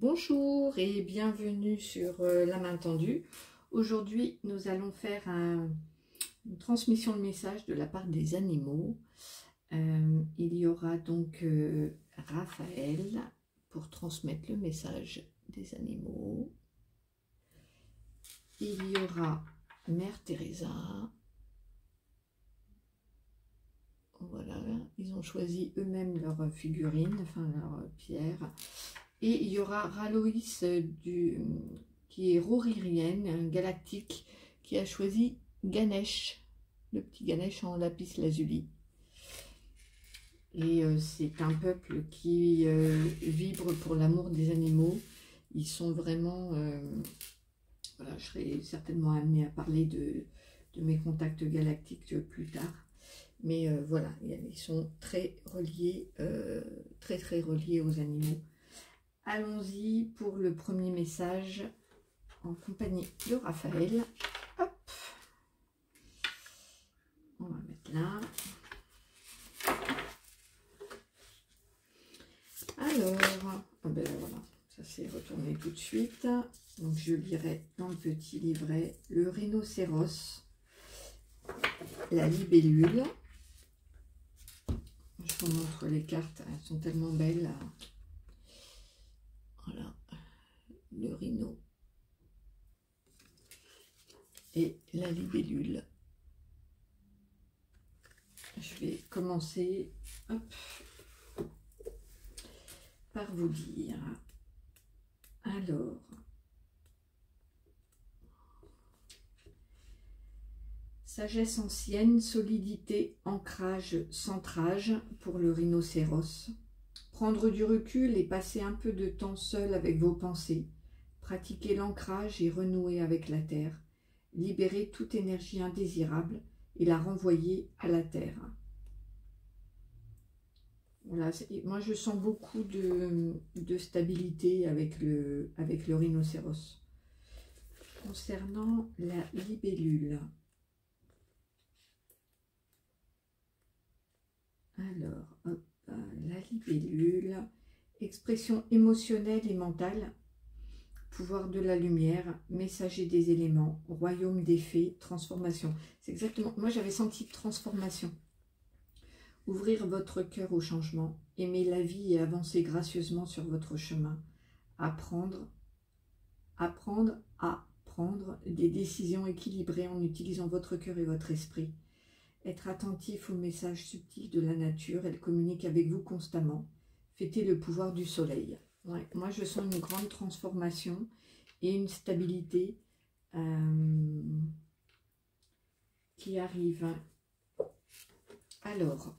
Bonjour et bienvenue sur La Main Tendue. Aujourd'hui, nous allons faire une transmission de message de la part des animaux. Il y aura donc Raphaël pour transmettre le message des animaux. Il y aura Mère Teresa. Voilà, ils ont choisi eux-mêmes leur figurine, enfin leur pierre. Et il y aura Raloïs qui est Roririenne, galactique, qui a choisi Ganesh, le petit Ganesh en lapis lazuli. Et c'est un peuple qui vibre pour l'amour des animaux. Ils sont vraiment... voilà, je serai certainement amenée à parler de mes contacts galactiques plus tard. Mais voilà, ils sont très reliés, très reliés aux animaux. Allons-y pour le premier message en compagnie de Raphaël. Hop, on va mettre là. Alors, ben voilà, ça s'est retourné tout de suite. Donc je lirai dans le petit livret le rhinocéros, la libellule. Je vous montre les cartes, elles sont tellement belles. Voilà, le rhino et la libellule. Je vais commencer par vous dire. Alors, sagesse ancienne, solidité, ancrage, centrage pour le rhinocéros. Prendre du recul et passer un peu de temps seul avec vos pensées. Pratiquer l'ancrage et renouer avec la terre. Libérer toute énergie indésirable et la renvoyer à la terre. Voilà, moi je sens beaucoup de stabilité avec le rhinocéros. Concernant la libellule. Alors, hop, la libellule, expression émotionnelle et mentale, pouvoir de la lumière, messager des éléments, royaume des fées, transformation. C'est exactement, moi j'avais senti transformation. Ouvrir votre cœur au changement, aimer la vie et avancer gracieusement sur votre chemin. Apprendre à prendre des décisions équilibrées en utilisant votre cœur et votre esprit. Être attentif aux messages subtils de la nature, elle communique avec vous constamment. Fêtez le pouvoir du soleil. Ouais, moi, je sens une grande transformation et une stabilité qui arrive. Alors,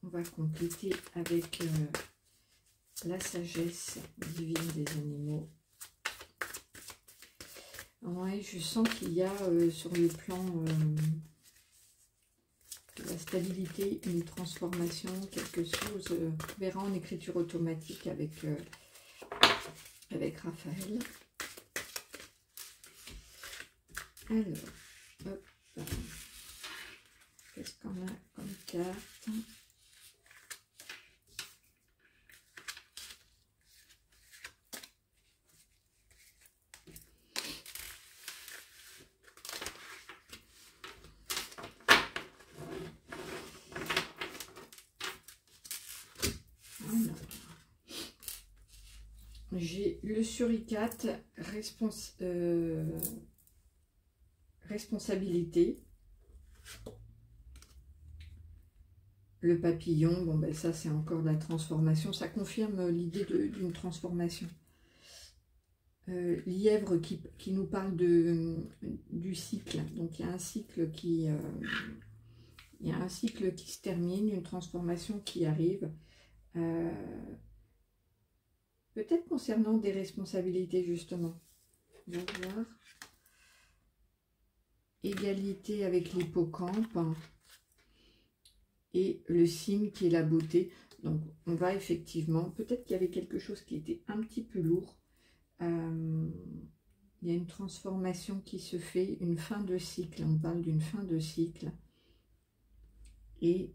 on va compléter avec la sagesse divine des animaux. Ouais, je sens qu'il y a sur le plan... la stabilité, une transformation, quelque chose, on verra en écriture automatique avec Raphaël. Alors, hop, qu'est-ce qu'on a comme carte? J'ai le suricate, responsabilité. Le papillon, bon ben ça c'est encore de la transformation. Ça confirme l'idée d'une transformation. Lièvre qui nous parle du cycle. Donc il y a un cycle qui se termine, une transformation qui arrive. Peut-être concernant des responsabilités, justement. On va voir. Égalité avec l'hippocampe. Et le signe qui est la beauté. Donc, on va effectivement... Peut-être qu'il y avait quelque chose qui était un petit peu lourd. Il y a une transformation qui se fait, une fin de cycle. On parle d'une fin de cycle. Et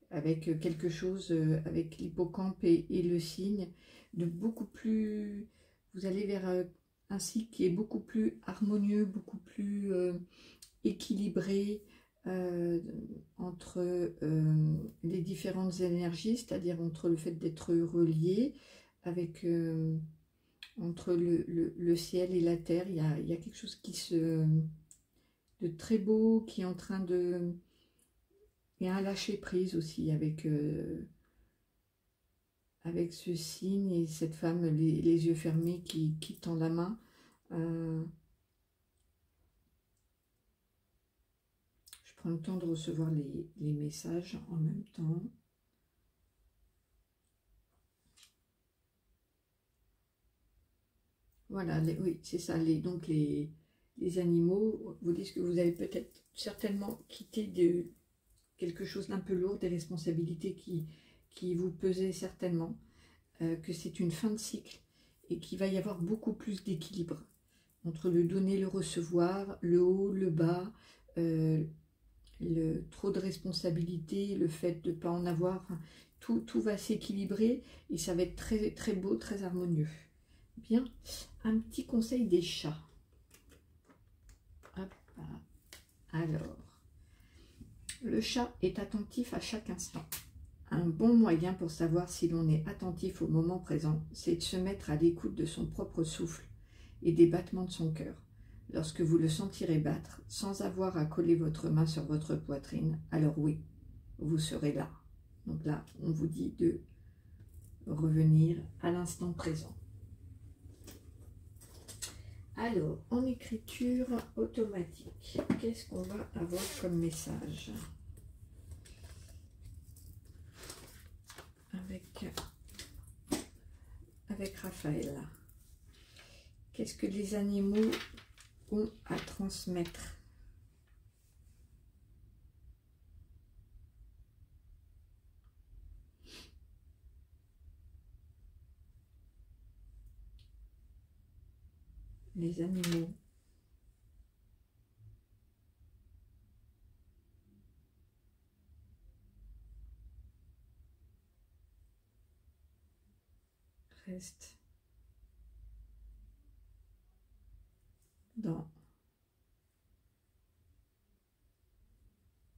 avec quelque chose, avec l'hippocampe et le cygne, de beaucoup plus, vous allez vers un cycle qui est beaucoup plus harmonieux, beaucoup plus équilibré entre les différentes énergies, c'est-à-dire entre le fait d'être relié avec entre le ciel et la terre, il y a quelque chose de très beau qui est en train de... Il y a un lâcher-prise aussi avec ce signe et cette femme, les yeux fermés, qui tend la main. Je prends le temps de recevoir les messages en même temps. Voilà, oui, c'est ça. Donc les animaux vous disent que vous avez peut-être certainement quitté quelque chose d'un peu lourd, des responsabilités qui vous pesaient certainement, que c'est une fin de cycle et qu'il va y avoir beaucoup plus d'équilibre entre le donner, le recevoir, le haut, le bas, trop de responsabilités, le fait de ne pas en avoir, enfin, tout va s'équilibrer et ça va être très, très beau, très harmonieux. Bien, un petit conseil des chats. Hop, alors, le chat est attentif à chaque instant. Un bon moyen pour savoir si l'on est attentif au moment présent, c'est de se mettre à l'écoute de son propre souffle et des battements de son cœur. Lorsque vous le sentirez battre, sans avoir à coller votre main sur votre poitrine, alors oui, vous serez là. Donc là, on vous dit de revenir à l'instant présent. Alors, en écriture automatique, qu'est-ce qu'on va avoir comme message ? Avec Raphaël. Qu'est-ce que les animaux ont à transmettre ? Les animaux. Restent dans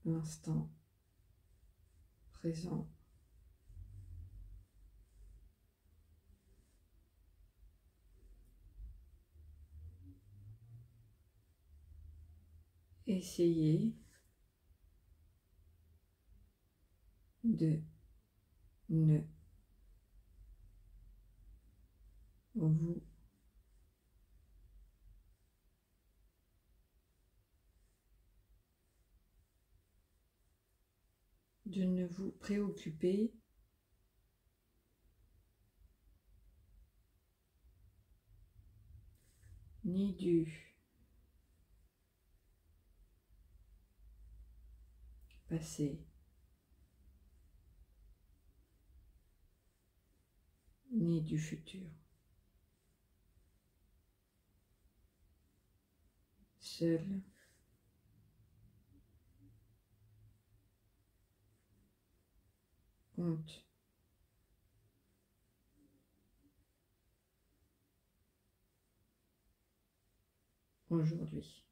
l'instant présent. Essayez de ne vous préoccuper ni du passé, ni du futur. Seul compte aujourd'hui.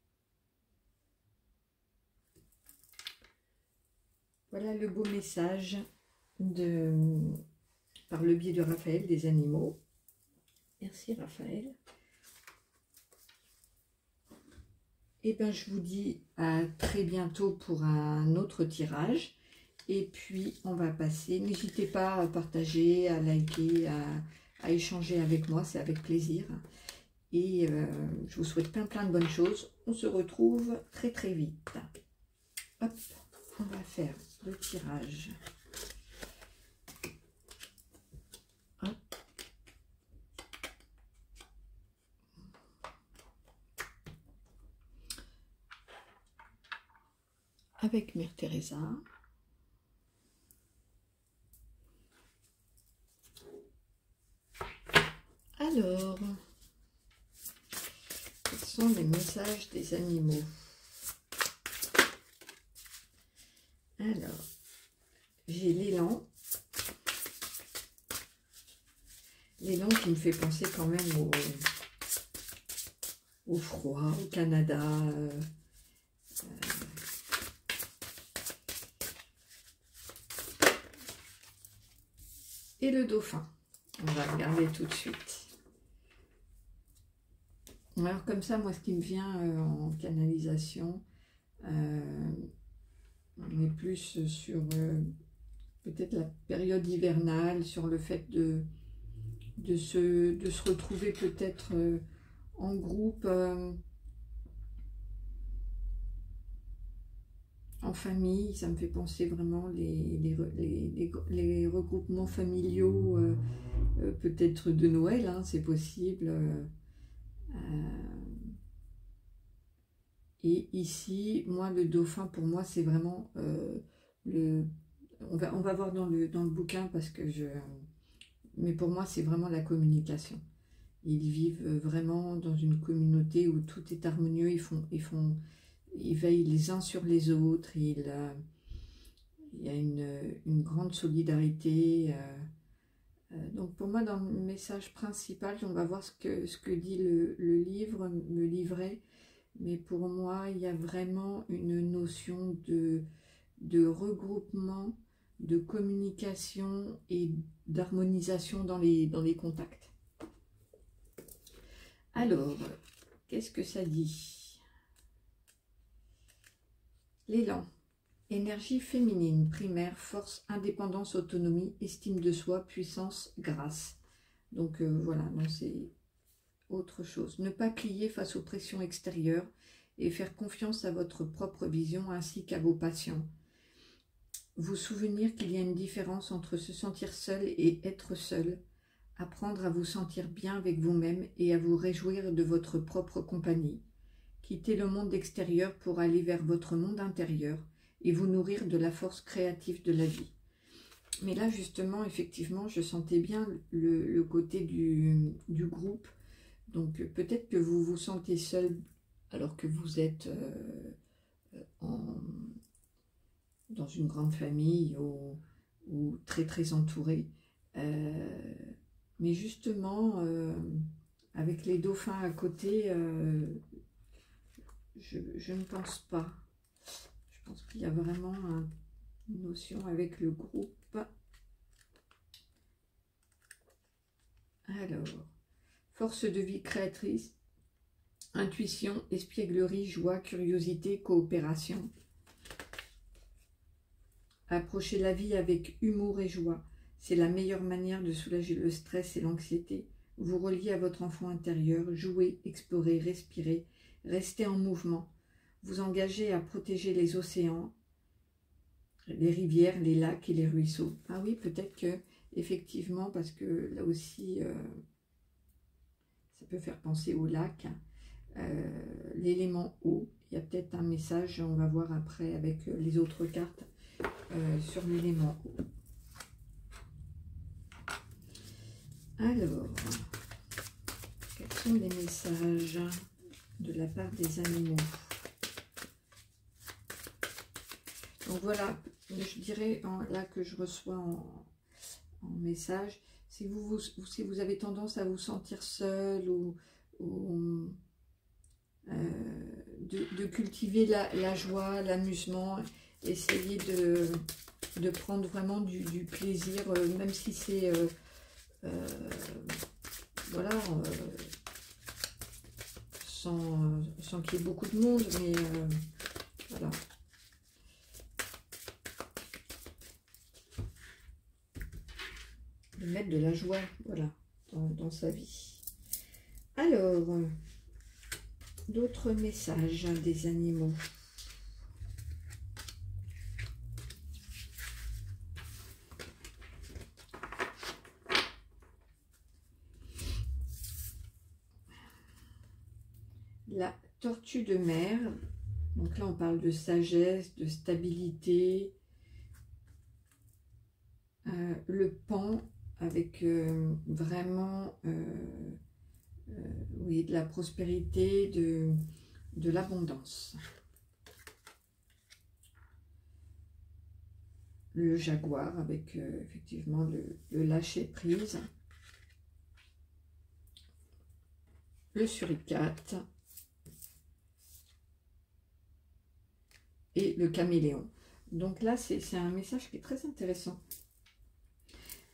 Voilà le beau message par le biais de Raphaël des animaux. Merci Raphaël. Et bien je vous dis à très bientôt pour un autre tirage. Et puis on va passer. N'hésitez pas à partager, à liker, à échanger avec moi, c'est avec plaisir. Et je vous souhaite plein de bonnes choses. On se retrouve très très vite. Hop, on va faire le tirage. Hop. Avec Mère Teresa. Alors, quels sont les messages des animaux? Alors, j'ai l'élan. L'élan qui me fait penser quand même au froid, au Canada. Et le dauphin. On va regarder tout de suite. Alors comme ça, moi, ce qui me vient en canalisation, on est plus sur peut-être la période hivernale, sur le fait de se retrouver peut-être en groupe, en famille. Ça me fait penser vraiment les regroupements familiaux, peut-être de Noël, hein, c'est possible. Et ici, moi, le dauphin, pour moi, c'est vraiment on va voir dans le bouquin parce que mais pour moi, c'est vraiment la communication. Ils vivent vraiment dans une communauté où tout est harmonieux. Ils veillent les uns sur les autres. Il y a une grande solidarité. Donc pour moi, dans le message principal, on va voir ce que dit le livre, le livret. Mais pour moi, il y a vraiment une notion de regroupement, de communication et d'harmonisation dans les contacts. Alors, qu'est-ce que ça dit? L'élan. Énergie féminine, primaire, force, indépendance, autonomie, estime de soi, puissance, grâce. Donc voilà, c'est autre chose. Ne pas plier face aux pressions extérieures et faire confiance à votre propre vision ainsi qu'à vos passions. Vous souvenir qu'il y a une différence entre se sentir seul et être seul. Apprendre à vous sentir bien avec vous-même et à vous réjouir de votre propre compagnie. Quitter le monde extérieur pour aller vers votre monde intérieur et vous nourrir de la force créative de la vie. Mais là, justement, effectivement, je sentais bien le côté du groupe. Donc, peut-être que vous vous sentez seul alors que vous êtes dans une grande famille ou très, très entouré. Mais justement, avec les dauphins à côté, je ne pense pas. Je pense qu'il y a vraiment une notion avec le groupe. Alors, force de vie créatrice, intuition, espièglerie, joie, curiosité, coopération. Approchez la vie avec humour et joie. C'est la meilleure manière de soulager le stress et l'anxiété. Vous reliez à votre enfant intérieur, jouez, explorez, respirez, restez en mouvement. Vous engagez à protéger les océans, les rivières, les lacs et les ruisseaux. Ah oui, peut-être que, effectivement, parce que là aussi, ça peut faire penser au lac, l'élément eau. Il y a peut-être un message, on va voir après avec les autres cartes, sur l'élément eau. Alors, quels sont les messages de la part des animaux? Donc voilà, je dirais là que je reçois en message, si vous avez tendance à vous sentir seul ou de cultiver la joie, l'amusement, essayez de prendre vraiment du plaisir, même si c'est voilà, sans qu'il y ait beaucoup de monde, mais voilà. De mettre de la joie, voilà, dans sa vie. Alors, d'autres messages des animaux. La tortue de mer, donc là on parle de sagesse, de stabilité. Le paon avec vraiment oui, de la prospérité, de l'abondance. le jaguar avec effectivement le lâcher prise, le suricate et le caméléon. Donc là, c'est un message qui est très intéressant.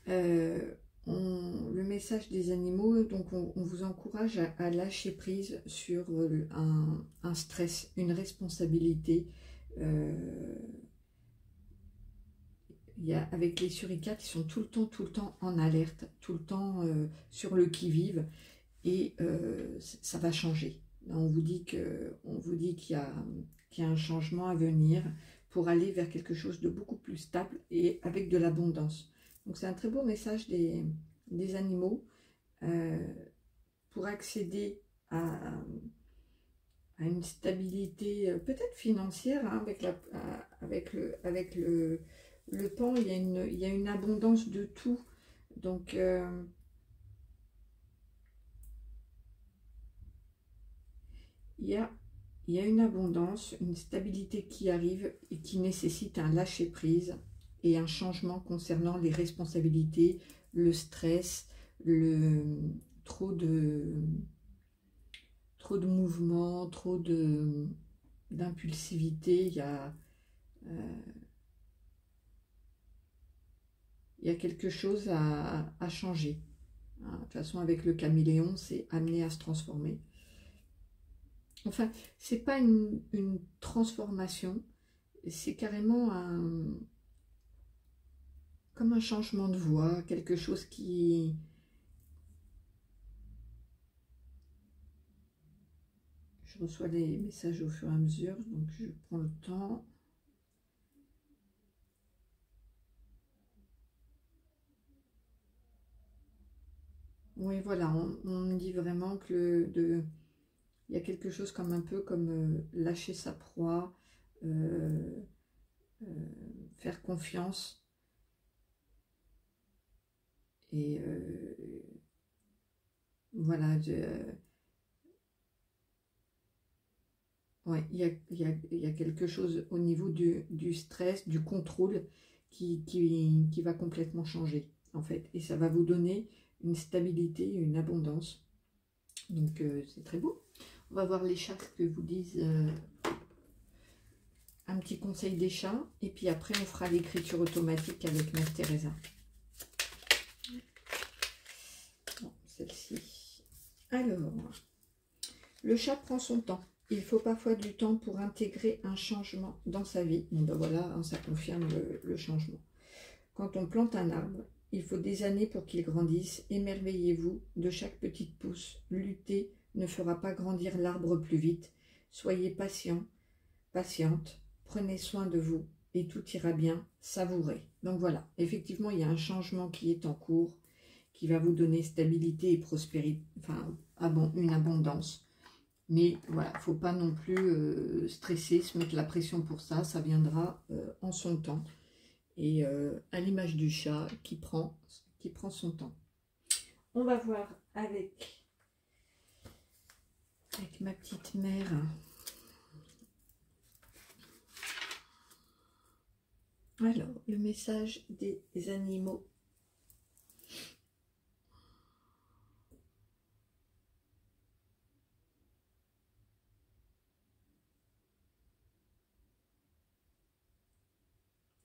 Le message des animaux, donc on vous encourage à lâcher prise sur un stress, une responsabilité. Avec les suricates, ils sont tout le temps en alerte, tout le temps sur le qui-vive, et ça va changer. Là, on vous dit qu'il y a un changement à venir pour aller vers quelque chose de beaucoup plus stable et avec de l'abondance. Donc c'est un très beau message des animaux pour accéder à une stabilité peut-être financière, hein, avec le pan, il y a une abondance de tout. Donc il y a une abondance, une stabilité qui arrive et qui nécessite un lâcher-prise et un changement concernant les responsabilités, le stress, trop de mouvements, trop d'impulsivité. Il y a quelque chose à changer. De toute façon, avec le caméléon, c'est amené à se transformer. Enfin, c'est pas une transformation, c'est carrément comme un changement de voix, quelque chose qui... Je reçois les messages au fur et à mesure, donc je prends le temps. Oui, voilà, on me dit vraiment que il y a quelque chose comme un peu comme lâcher sa proie, faire confiance. Et voilà, ouais, il y a quelque chose au niveau du stress, du contrôle qui va complètement changer, en fait. Et ça va vous donner une stabilité, une abondance. Donc, c'est très beau. On va voir les chats que vous disent un petit conseil des chats. Et puis après, on fera l'écriture automatique avec Mère Teresa. Bon, celle-ci. Alors, le chat prend son temps. Il faut parfois du temps pour intégrer un changement dans sa vie. Bon ben voilà, hein, ça confirme le changement. Quand on plante un arbre, il faut des années pour qu'il grandisse. Émerveillez-vous de chaque petite pousse. Lutter ne fera pas grandir l'arbre plus vite. Soyez patient, patiente. Prenez soin de vous et tout ira bien. Savourez. Donc voilà, effectivement, il y a un changement qui est en cours, qui va vous donner stabilité et prospérité, enfin, une abondance. Mais voilà, il ne faut pas non plus stresser, se mettre la pression pour ça. Ça viendra en son temps. Et à l'image du chat qui prend son temps. On va voir avec ma petite mère. Alors, le message des animaux.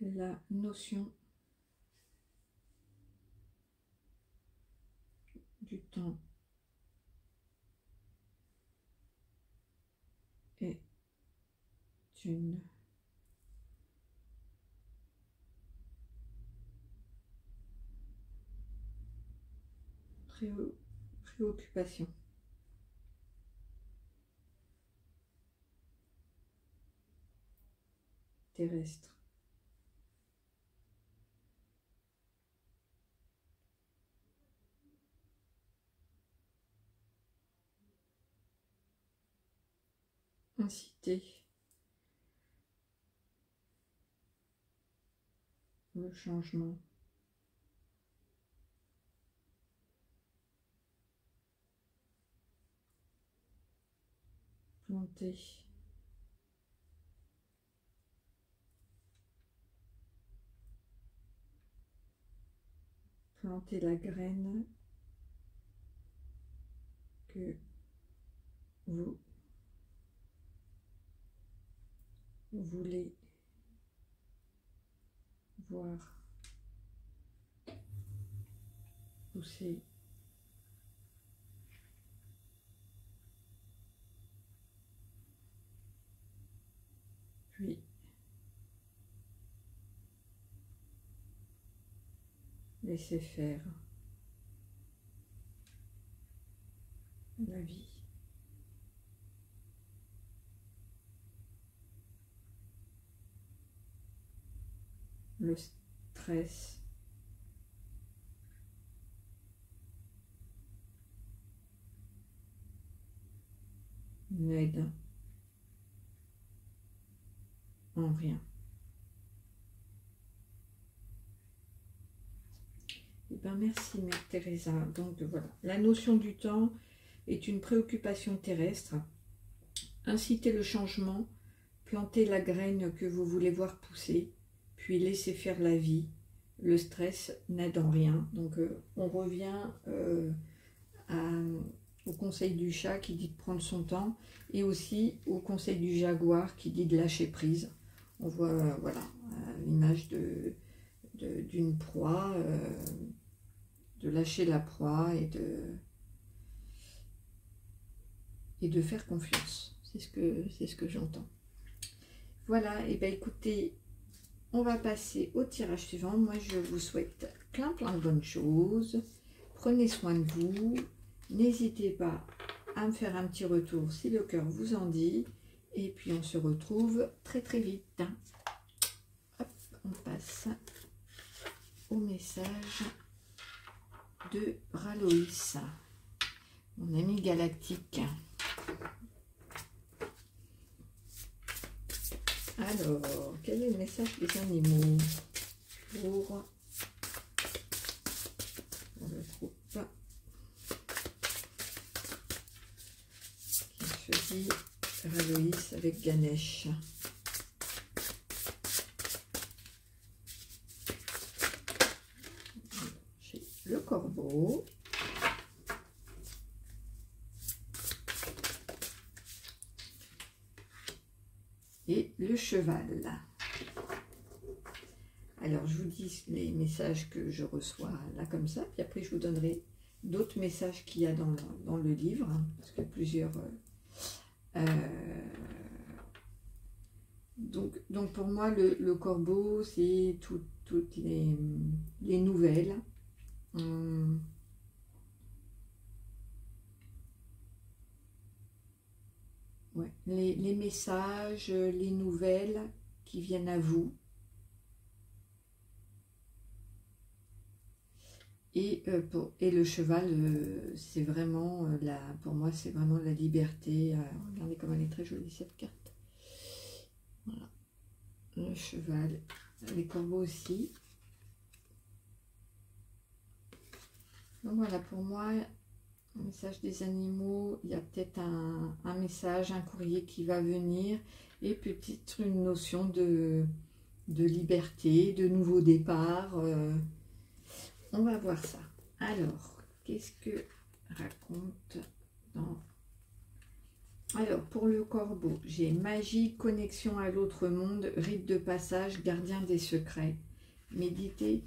La notion du temps est une préoccupation. Terrestre. Inciter le changement. Planter planter la graine que vous voulez voir pousser. Puis laissez faire la vie. Le stress n'aide en rien. Eh bien, merci Mère Teresa. Donc voilà, la notion du temps est une préoccupation terrestre. Incitez le changement, plantez la graine que vous voulez voir pousser, puis laissez faire la vie. Le stress n'aide en rien. Donc on revient au conseil du chat qui dit de prendre son temps, et aussi au conseil du jaguar qui dit de lâcher prise. On voit voilà l'image d'une proie, de lâcher la proie et de faire confiance. C'est ce que j'entends. Voilà, et bien écoutez, on va passer au tirage suivant. Moi, je vous souhaite plein de bonnes choses. Prenez soin de vous. N'hésitez pas à me faire un petit retour si le cœur vous en dit. Et puis, on se retrouve très vite. Hop, on passe au message de Raloïs, mon ami galactique. Alors, quel est le message des animaux pour le groupe qui choisit Raloïs avec Ganesh? J'ai le corbeau, et le cheval. Alors, je vous dis les messages que je reçois là comme ça, puis après je vous donnerai d'autres messages qu'il y a dans le livre, hein, parce que plusieurs... donc pour moi, le corbeau, c'est toutes les nouvelles. Ouais, les messages, les nouvelles qui viennent à vous. Et le cheval, c'est vraiment, pour moi, c'est vraiment la liberté. Regardez comme elle est très jolie, cette carte. Voilà. Le cheval, les corbeaux aussi. Donc voilà, pour moi, un message des animaux, il y a peut-être un message, un courrier qui va venir, et peut-être une notion de liberté, de nouveau départ. On va voir ça. Alors, qu'est-ce que raconte dans... Alors, pour le corbeau, j'ai magie, connexion à l'autre monde, rite de passage, gardien des secrets. Méditer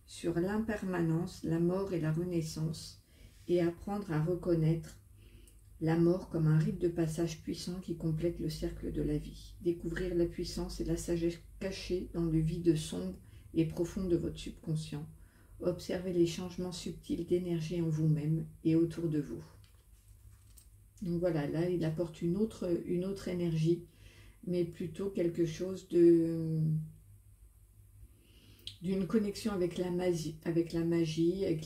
sur l'impermanence, la mort et la renaissance, et apprendre à reconnaître la mort comme un rite de passage puissant qui complète le cercle de la vie. Découvrir la puissance et la sagesse cachées dans le vide sombre et profond de votre subconscient. Observez les changements subtils d'énergie en vous-même et autour de vous. Donc voilà, là il apporte une autre énergie, mais plutôt quelque chose d'une connexion avec la magie, avec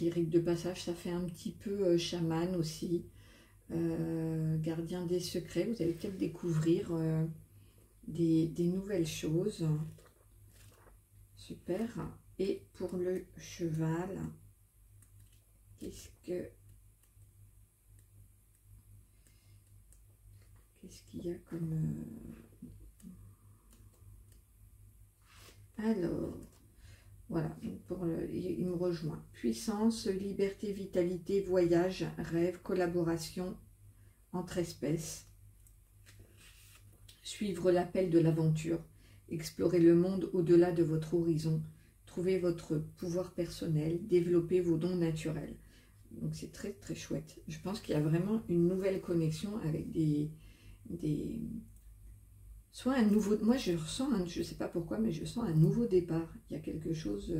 les rites de passage. Ça fait un petit peu chaman aussi, gardien des secrets. Vous allez peut-être découvrir des nouvelles choses. Super. Et pour le cheval, qu'est-ce qu'il y a comme... Alors, Voilà, il me rejoint. Puissance, liberté, vitalité, voyage, rêve, collaboration entre espèces. Suivre l'appel de l'aventure. Explorer le monde au-delà de votre horizon. Trouver votre pouvoir personnel. Développer vos dons naturels. Donc c'est très très chouette. Je pense qu'il y a vraiment une nouvelle connexion avec soit un nouveau... Moi je ressens, je ne sais pas pourquoi, mais je sens un nouveau départ. Il y a quelque chose...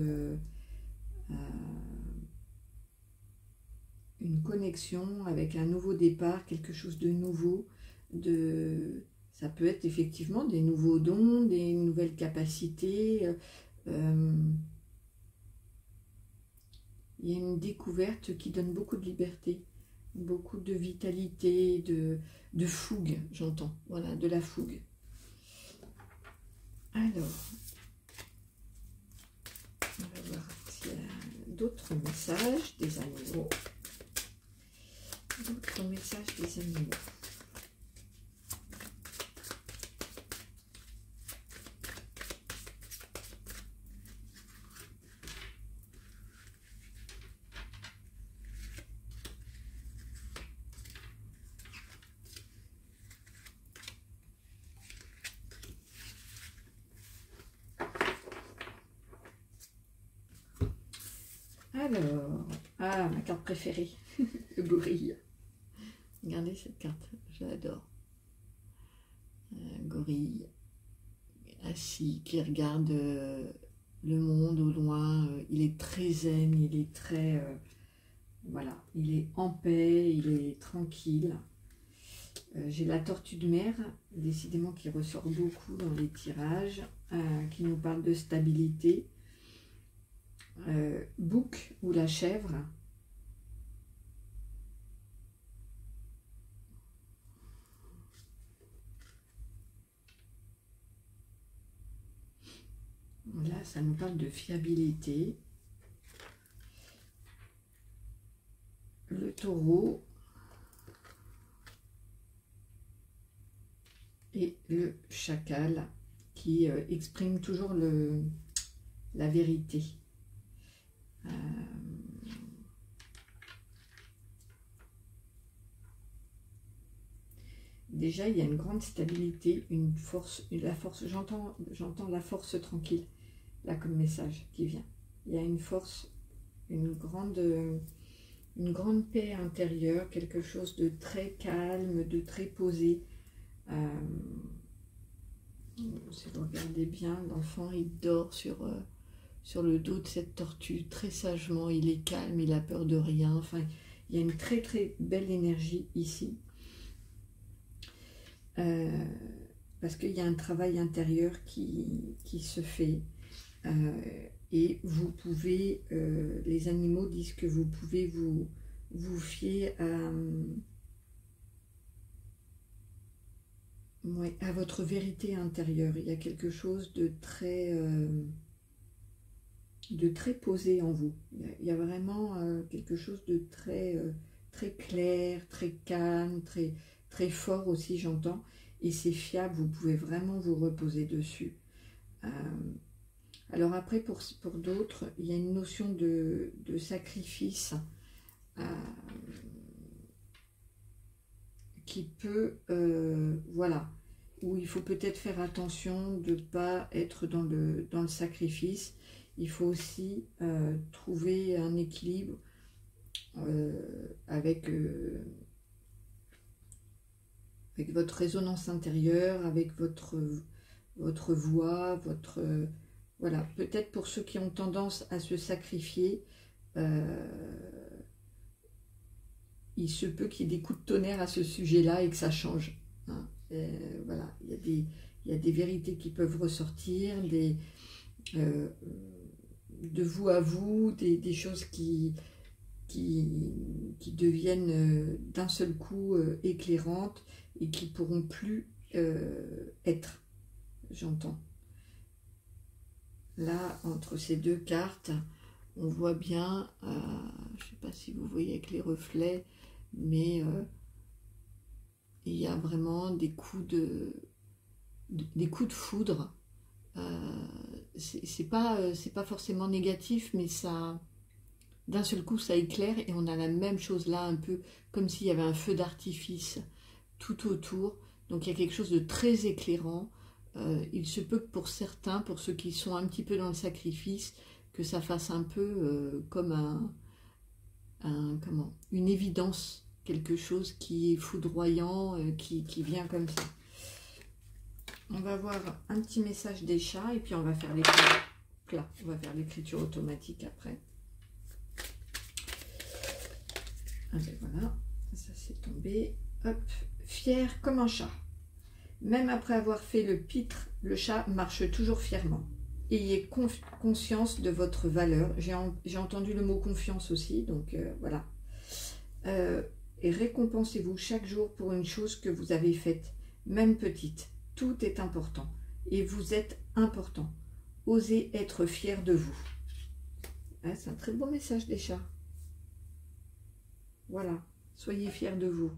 une connexion avec un nouveau départ, quelque chose de nouveau. Ça peut être effectivement des nouveaux dons, des nouvelles capacités. Il y a une découverte qui donne beaucoup de liberté, beaucoup de vitalité, de fougue, j'entends. Voilà, de la fougue. Alors, on va voir s'il y a d'autres messages des animaux. D'autres messages des animaux. Alors, ma carte préférée, le gorille. Regardez cette carte, je l'adore. Un gorille assis qui regarde le monde au loin. Il est très zen, il est très... voilà, il est en paix, il est tranquille. J'ai la tortue de mer, décidément qui ressort beaucoup dans les tirages, qui nous parle de stabilité. Bouc ou la chèvre. Là, ça nous parle de fiabilité. Le taureau et le chacal qui exprime toujours la vérité. Déjà, il y a une grande stabilité, une force, la force. J'entends la force tranquille là comme message qui vient. Il y a une force, une grande paix intérieure, quelque chose de très calme, de très posé. Si vous regardez bien, l'enfant il dort sur le dos de cette tortue très sagement. Il est calme, il a peur de rien. Enfin, il y a une très très belle énergie ici. Parce qu'il y a un travail intérieur qui se fait. Et vous pouvez, les animaux disent que vous pouvez vous fier à votre vérité intérieure. Il y a quelque chose de très posé en vous. Il y a vraiment quelque chose de très clair, très calme, très fort aussi, j'entends. Et c'est fiable, vous pouvez vraiment vous reposer dessus. Alors après, pour d'autres, il y a une notion de sacrifice qui peut, voilà, où il faut peut-être faire attention de ne pas être dans le sacrifice. Il faut aussi trouver un équilibre avec votre résonance intérieure, avec votre voix, voilà, peut-être pour ceux qui ont tendance à se sacrifier, il se peut qu'il y ait des coups de tonnerre à ce sujet-là et que ça change. Hein. Voilà, il y a des vérités qui peuvent ressortir, de vous à vous, des choses qui deviennent d'un seul coup éclairantes et qui pourront plus être, j'entends. Là, entre ces deux cartes, on voit bien, je ne sais pas si vous voyez avec les reflets, mais il y a vraiment des coups de foudre c'est pas forcément négatif, mais ça, d'un seul coup, ça éclaire et on a la même chose là, un peu comme s'il y avait un feu d'artifice tout autour. Donc il y a quelque chose de très éclairant. Il se peut que pour certains, pour ceux qui sont un petit peu dans le sacrifice, que ça fasse un peu comme une évidence, quelque chose qui est foudroyant, qui vient comme ça. On va voir un petit message des chats et puis on va faire l'écriture automatique après. Ah ben voilà, ça c'est tombé. Hop, fier comme un chat. Même après avoir fait le pitre, le chat marche toujours fièrement. Ayez conscience de votre valeur. J'ai entendu le mot confiance aussi, donc voilà. Et récompensez-vous chaque jour pour une chose que vous avez faite, même petite. Tout est important et vous êtes important. Osez être fier de vous. Ah, c'est un très beau message des chats. Voilà, soyez fiers de vous.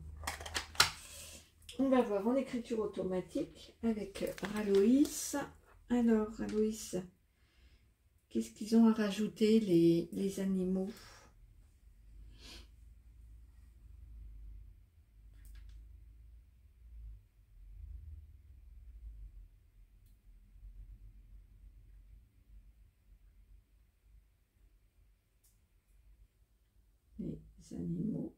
On va voir en écriture automatique avec Raloïs. Alors, Raloïs, qu'est-ce qu'ils ont à rajouter les animaux? Les animaux.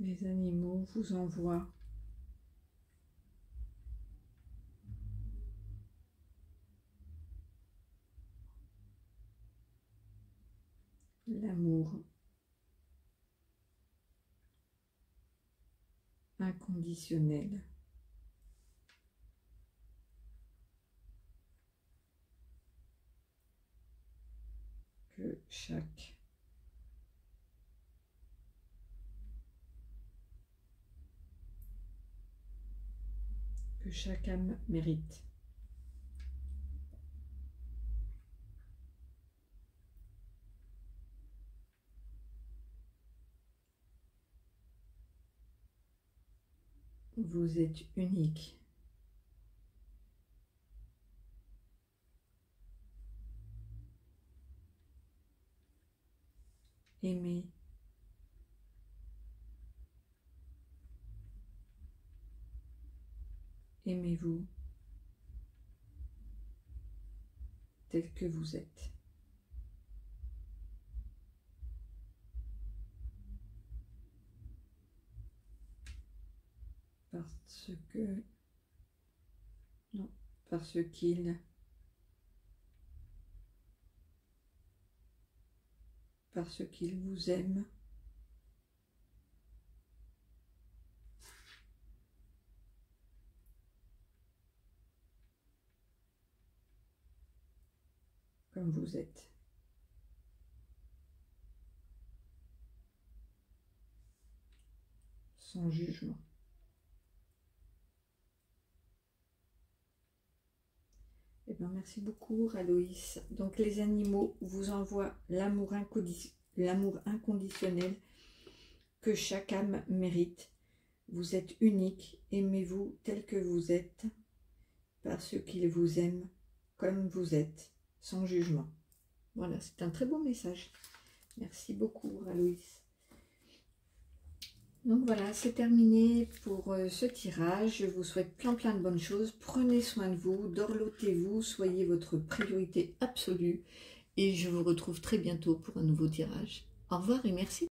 Les animaux vous envoient l'amour inconditionnel. Que chaque âme mérite. Vous êtes unique. Aimez. Aimez-vous tel que vous êtes. Parce que... Non, parce qu'il... Parce qu'il vous aime. Comme vous êtes. Sans jugement. Eh bien, merci beaucoup, Raloïs. Donc, les animaux vous envoient l'amour inconditionnel que chaque âme mérite. Vous êtes unique, aimez-vous tel que vous êtes, parce qu'ils vous aiment comme vous êtes, sans jugement. Voilà, c'est un très beau message. Merci beaucoup, Raloïs. Donc voilà, c'est terminé pour ce tirage. Je vous souhaite plein de bonnes choses. Prenez soin de vous, dorlotez-vous, soyez votre priorité absolue. Et je vous retrouve très bientôt pour un nouveau tirage. Au revoir et merci.